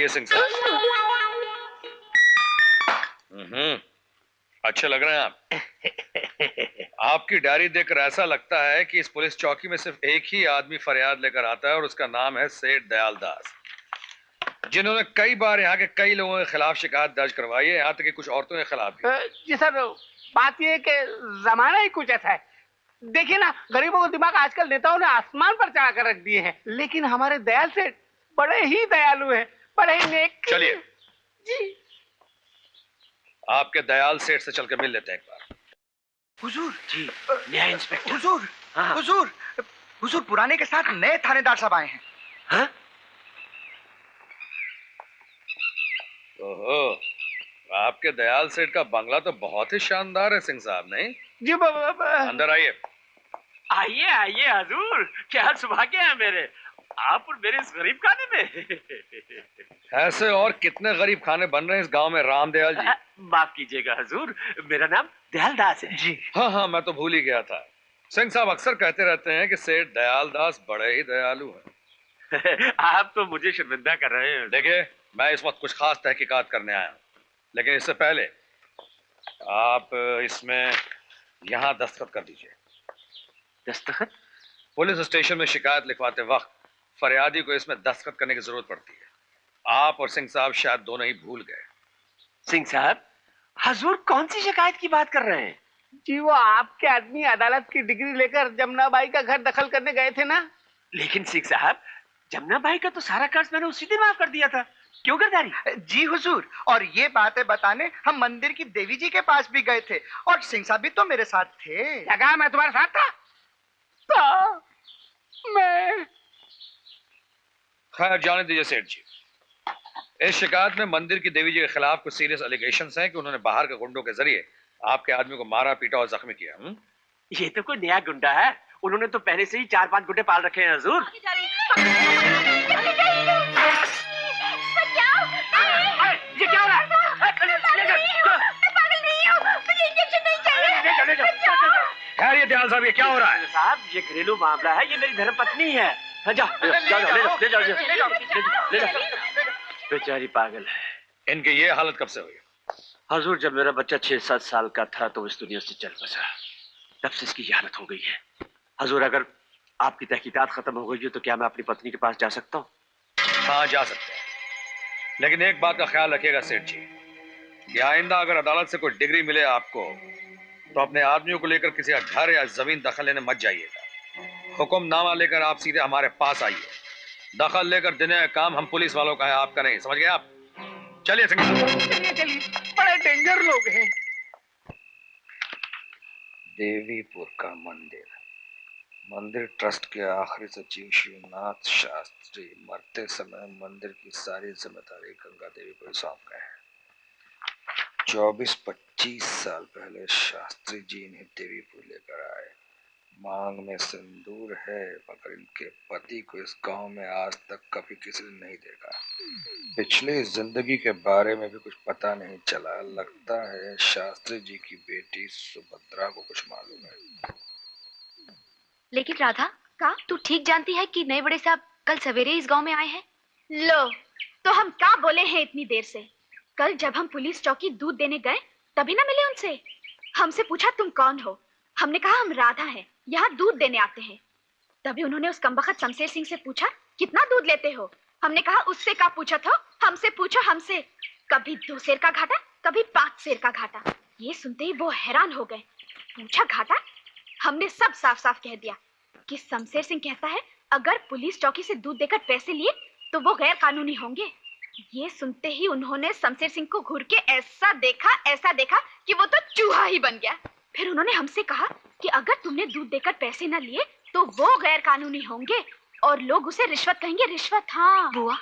आइए सिंह साहब। अच्छे लग रहे हैं आप। आपकी डायरी देखकर ऐसा लगता है कि इस पुलिस चौकी में सिर्फ एक ही आदमी फरियाद लेकर आता है और उसका नाम है सेठ दयाल दास, जिन्होंने कई बार यहाँ के कई लोगों के खिलाफ शिकायत दर्ज करवाई है, यहाँ तक कि कुछ औरतों के खिलाफ भी। जी सर, बात यह है कि जमाना ही कुछ ऐसा है। देखिए ना, गरीबों का दिमाग आजकल नेताओं ने आसमान पर चढ़ा कर रख दिए हैं, लेकिन हमारे दयाल सेठ बड़े ही दयालु हैं, बड़े ही नेक। चलिए जी, आपके दयाल सेठ से चल के मिल लेते हैं एक बार। हुजूर जी, नया इंस्पेक्टर। हुजूर, हाँ। हुजूर, हुजूर पुराने के साथ नए थानेदार साहब आए हैं। हाँ? ओहो, आपके दयाल सेठ का बंगला तो बहुत ही शानदार है सिंह साहब, नहीं? जी अंदर आइए। आइए आइए हजूर, क्या सौभाग्य है मेरे, आप और मेरे इस गरीब खाने में। ऐसे और कितने गरीब खाने बन रहे हैं इस गांव में रामदयाल जी। माफ कीजिएगा हजूर, मेरा नाम दयाल दास है। जी हाँ हाँ, मैं तो भूल ही गया था। सिंह साहब अक्सर कहते रहते हैं कि सेठ दयाल दास बड़े ही दयालु हैं। आप तो मुझे शर्मिंदा कर रहे हैं। देखिए, मैं इस वक्त कुछ खास तहकीकात करने आया हूँ, लेकिन इससे पहले आप इसमें यहाँ दस्तखत कर दीजिए। दस्तखत? पुलिस स्टेशन में शिकायत लिखवाते वक्त फरियादी को इसमें दस्तखत करने की जरूरत पड़ती है। आप और सिंह साहब शायद दोनों ही भूल गए। सिंह साहब, हजूर कौन सी शिकायत की बात कर रहे हैं? जी, वो आपके आदमी अदालत की डिग्री लेकर जमुनाबाई का घर दखल करने गए थे ना। लेकिन सिंह साहब, जमुनाबाई का तो सारा कर्ज मैंने उसी दिन माफ कर दिया था, क्यों गिरधारी? जी हुजूर, और ये बातें बताने हम मंदिर की देवी जी के पास भी गए थे, और सिंह साहब भी तो मेरे साथ थे। लगा मैं तुम्हारे साथ था? तो मैं खैर, जाने दीजिए सेठ जी। इस शिकायत में मंदिर की देवी जी के खिलाफ कुछ सीरियस एलिगेशंस हैं कि उन्होंने बाहर के गुंडों के जरिए आपके आदमी को मारा, पीटा और जख्मी किया। ये तो कोई नया गुंडा है, उन्होंने तो पहले से ही 4-5 गुंडे पाल रखे हैं हजूर। ये क्या हो रहा है? खैर, ये दयाल साहब, ये क्या हो रहा है? साहब, ये घरेलू मामला है, ये मेरी धर्मपत्नी है। हाँ, जाओ ले जाओ। बेचारी पागल है। इनकी ये हालत कब से हुई? हजूर, जब मेरा बच्चा 6-7 साल का था तो इस दुनिया से चल बसा, तब से इसकी ये हालत हो गई है। हजूर, अगर आपकी तहकीकात खत्म हो गई है तो क्या मैं अपनी पत्नी के पास जा सकता हूँ? हाँ, जा सकते हैं, लेकिन एक बात का ख्याल रखिएगा सेठ जी, कि आइंदा अगर अदालत से कोई डिग्री मिले आपको तो अपने आदमियों को लेकर किसी का घर या जमीन दखल लेने मत जाइएगा। हुक्मनामा लेकर आप सीधे हमारे पास आइए। दखल लेकर देने का काम हम पुलिस वालों का है, आपका नहीं। समझ गए आप? चलिए सिंह साहब। चलिए, बड़े डेंजर लोग हैं। देवीपुर का मंदिर ट्रस्ट के आखिरी सचिव शिवनाथ शास्त्री मरते समय मंदिर की सारी जिम्मेदारी गंगा देवी को सौंप गए हैं। 24-25 साल पहले शास्त्री जी इन्हें देवीपुर लेकर आए। मांग में सिंदूर है, मगर इनके पति को इस गांव में आज तक कभी किसी ने नहीं देखा। पिछली जिंदगी के बारे में भी कुछ पता नहीं चला। लगता है शास्त्री जी की बेटी सुभद्रा को कुछ मालूम है। लेकिन राधा, का तू ठीक जानती है कि नए बड़े साहब कल सवेरे इस गांव में आए हैं? लो, तो हम क्या बोले हैं इतनी देर से? कल जब हम पुलिस चौकी दूध देने गए तभी ना मिले उनसे। हमसे पूछा तुम कौन हो, हमने कहा हम राधा हैं, यहाँ दूध देने आते हैं। तभी उन्होंने उस कमबख्त शमशेर सिंह से पूछा कितना दूध लेते हो। हमने कहा उससे क्या पूछा था, हमसे पूछो हमसे। कभी 2 सेर का घाटा, कभी 5 सेर का घाटा। ये सुनते ही वो हैरान हो गए। पूछा घाटा? हमने सब साफ साफ कह दिया कि शमशेर सिंह कहता है अगर पुलिस चौकी से दूध देकर पैसे लिए तो वो गैर कानूनी होंगे। ये सुनते ही उन्होंने शमशेर सिंह को घूर के ऐसा देखा कि वो तो चूहा ही बन गया। फिर उन्होंने हमसे कहा कि अगर तुमने दूध देकर पैसे न लिए तो वो गैर कानूनी होंगे और लोग उसे रिश्वत कहेंगे। रिश्वत? हाँ बुआ,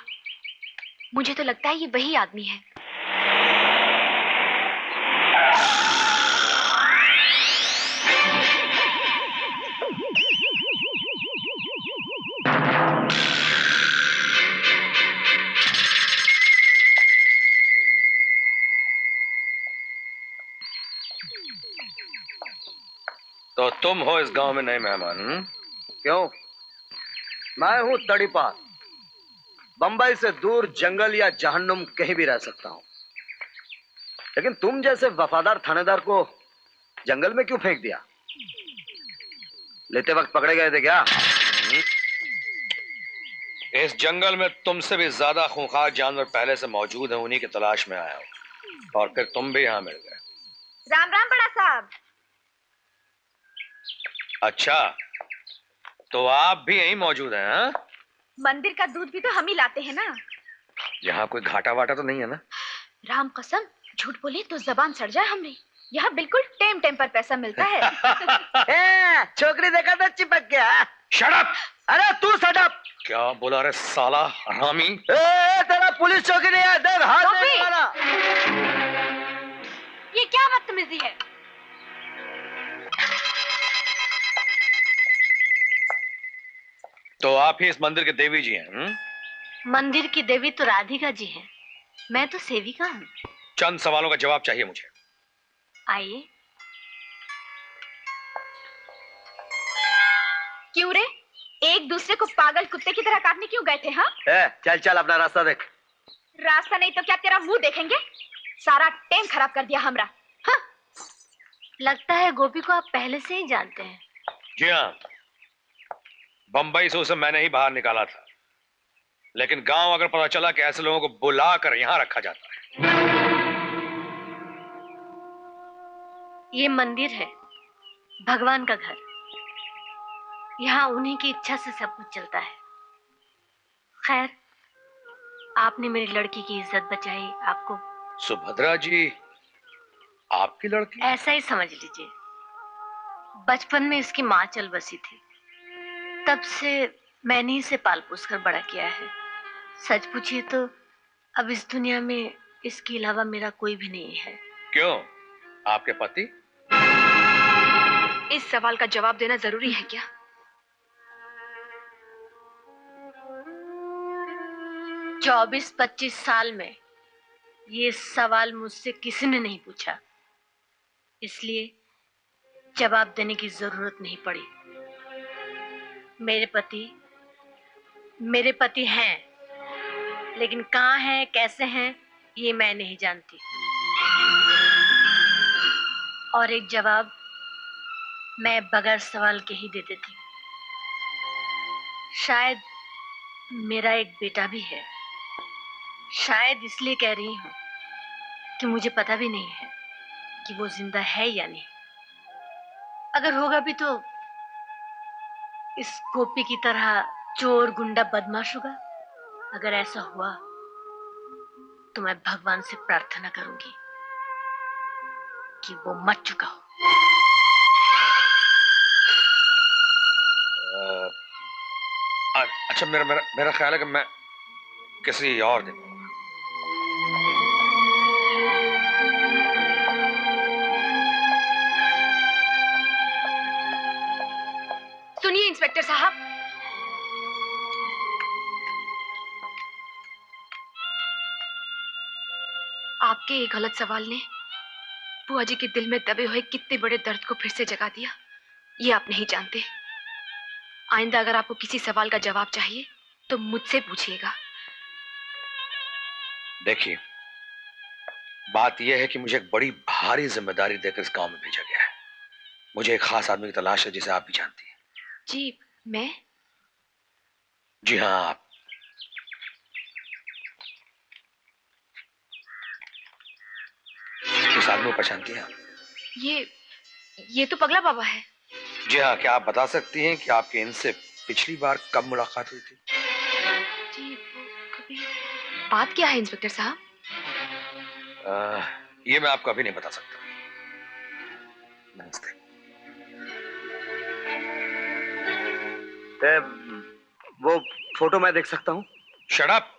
मुझे तो लगता है ये वही आदमी है। तो तुम हो इस गांव में नए मेहमान? क्यों? मैं हूँ तड़ीपार, बंबई से दूर जंगल या जहन्नुम कहीं भी रह सकता हूं, लेकिन तुम जैसे वफादार थानेदार को जंगल में क्यों फेंक दिया? लेते वक्त पकड़े गए थे क्या? इस जंगल में तुमसे भी ज्यादा खूंखार जानवर पहले से मौजूद हैं, उन्हीं की तलाश में आया हूं और फिर तुम भी यहां मिल गए। राम राम बड़ा साहब। अच्छा, तो आप भी यहीं मौजूद हैं? हाँ? मंदिर का दूध भी तो हम ही लाते हैं ना। यहाँ कोई घाटा वाटा तो नहीं है ना? राम कसम, झूठ बोले तो जबान सड़ जाए हमने। यहाँ बिल्कुल टेम टेम पर पैसा मिलता है। छोकरी देखा तो चिपक गया। Shut up! अरे तू शट अप! क्या बोला रे साला हरामी? तेरा पुलिस चौकी नहीं है, देख हाथ टोपी! नहीं लगाना। ये क्या बदतमीजी है? तो आप ही इस मंदिर के देवी जी हैं? मंदिर की देवी तो राधिका जी हैं, मैं तो सेविका हूँ। चंद सवालों का जवाब चाहिए मुझे। आइए। क्यों रे? एक दूसरे को पागल कुत्ते की तरह काटने क्यों गए थे? हाँ, चल चल अपना रास्ता देख। रास्ता नहीं तो क्या तेरा मुंह देखेंगे? सारा टेम खराब कर दिया हमरा। हाँ? लगता है गोपी को आप पहले से ही जानते हैं। जी हाँ, बंबई से उसे मैंने ही बाहर निकाला था, लेकिन गांव अगर पता चला कि ऐसे लोगों को बुला कर यहां रखा जाता है। ये मंदिर है, भगवान का घर। यहाँ उन्हीं की इच्छा से सब कुछ चलता है। खैर, आपने मेरी लड़की की इज्जत बचाई। आपको सुभद्रा जी आपकी लड़की? ऐसा ही समझ लीजिए। बचपन में इसकी माँ चल बसी थी, तब से मैंने इसे पाल पोस कर बड़ा किया है। सच पूछिए तो अब इस दुनिया में इसके अलावा मेरा कोई भी नहीं है। क्यों, आपके पति? इस सवाल का जवाब देना जरूरी है क्या? 24-25 साल में ये सवाल मुझसे किसी ने नहीं पूछा, इसलिए जवाब देने की जरूरत नहीं पड़ी। मेरे पति हैं, लेकिन कहाँ हैं, कैसे हैं, ये मैं नहीं जानती। और एक जवाब मैं बगैर सवाल के ही दे देती हूँ। शायद मेरा एक बेटा भी है। शायद इसलिए कह रही हूँ कि मुझे पता भी नहीं है कि वो जिंदा है या नहीं। अगर होगा भी तो इस गोपी की तरह चोर, गुंडा, बदमाश होगा। अगर ऐसा हुआ तो मैं भगवान से प्रार्थना करूंगी कि वो मर चुका हो। अच्छा, मेरा ख्याल है कि मैं किसी और दिन। सुनिए इंस्पेक्टर साहब, आपके एक गलत सवाल ने बुआ जी के दिल में दबे हुए कितने बड़े दर्द को फिर से जगा दिया, ये आप नहीं जानते। आइंदा अगर आपको किसी सवाल का जवाब चाहिए तो मुझसे पूछिएगा। देखिए, बात यह है कि मुझे एक बड़ी भारी जिम्मेदारी देकर इस गांव में भेजा गया है। मुझे एक खास आदमी की तलाश है जिसे आप भी जानती हैं। जी, मैं? जी हाँ, आप। इस आदमी को पहचानती हैं आप? ये तो पगला बाबा है। जी हाँ, क्या आप बता सकती हैं कि आपके इनसे पिछली बार कब मुलाकात हुई थी? जी, कभी। बात क्या है इंस्पेक्टर साहब? ये मैं आपको अभी नहीं बता सकता। नमस्ते। वो फोटो मैं देख सकता हूँ? Shut up!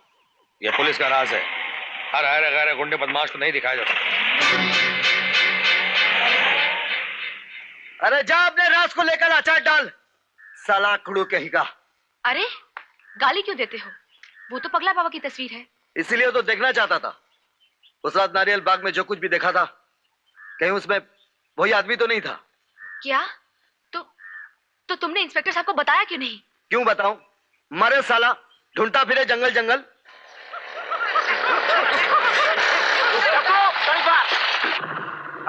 ये पुलिस का राज है। हर गैर गुंडे बदमाश को नहीं दिखाया जा सकता। अरे जा अपने राज को लेकर अचार डाल, साला खड़ू कहीं का। अरे, गाली क्यों देते हो? वो तो पगला बाबा की तस्वीर है। इसीलिए तो देखना चाहता था। उस रात नारियल बाग में जो कुछ भी देखा था, कहीं उसमें वही आदमी तो नहीं था? क्या? तो तुमने इंस्पेक्टर साहब को बताया क्यों नहीं? क्यों बताऊं? मरे साला, ढूंढता फिरे जंगल जंगल।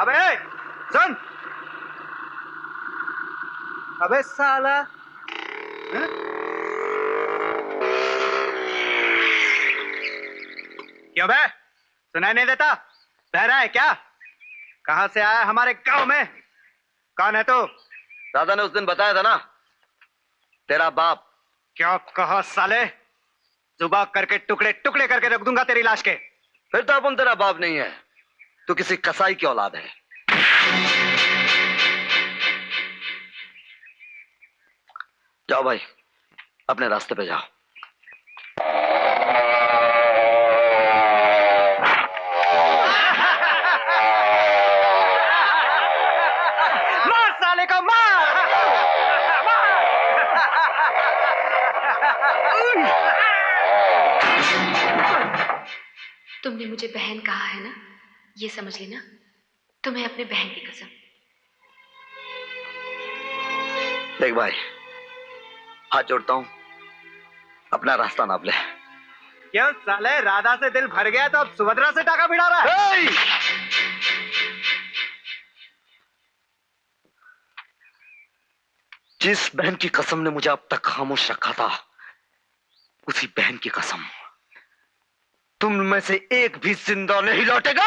अबे सुन, अबे साला, हैं? क्यों बे, सुनाई नहीं देता? बहरा है क्या? कहां से आया हमारे गांव में? कौन है तू? दादा ने उस दिन बताया था ना, तेरा बाप। क्या कहा साले? जुबान करके टुकड़े टुकड़े करके रख दूंगा तेरी लाश के। फिर तो अपन तेरा बाप नहीं है, तू किसी कसाई की औलाद है। जाओ भाई, अपने रास्ते पे जाओ। मार साले को, मार! तुमने मुझे बहन कहा है ना, ये समझ लेना, तुम्हें अपने बहन की कसम। देख भाई, हाथ जोड़ता हूं, अपना रास्ता नाप ले। क्यों साले, राधा से दिल भर गया तो अब सुभद्रा से टाका भिड़ा रहा है? जिस बहन की कसम ने मुझे अब तक खामोश रखा था, उसी बहन की कसम, तुम में से एक भी जिंदा नहीं लौटेगा।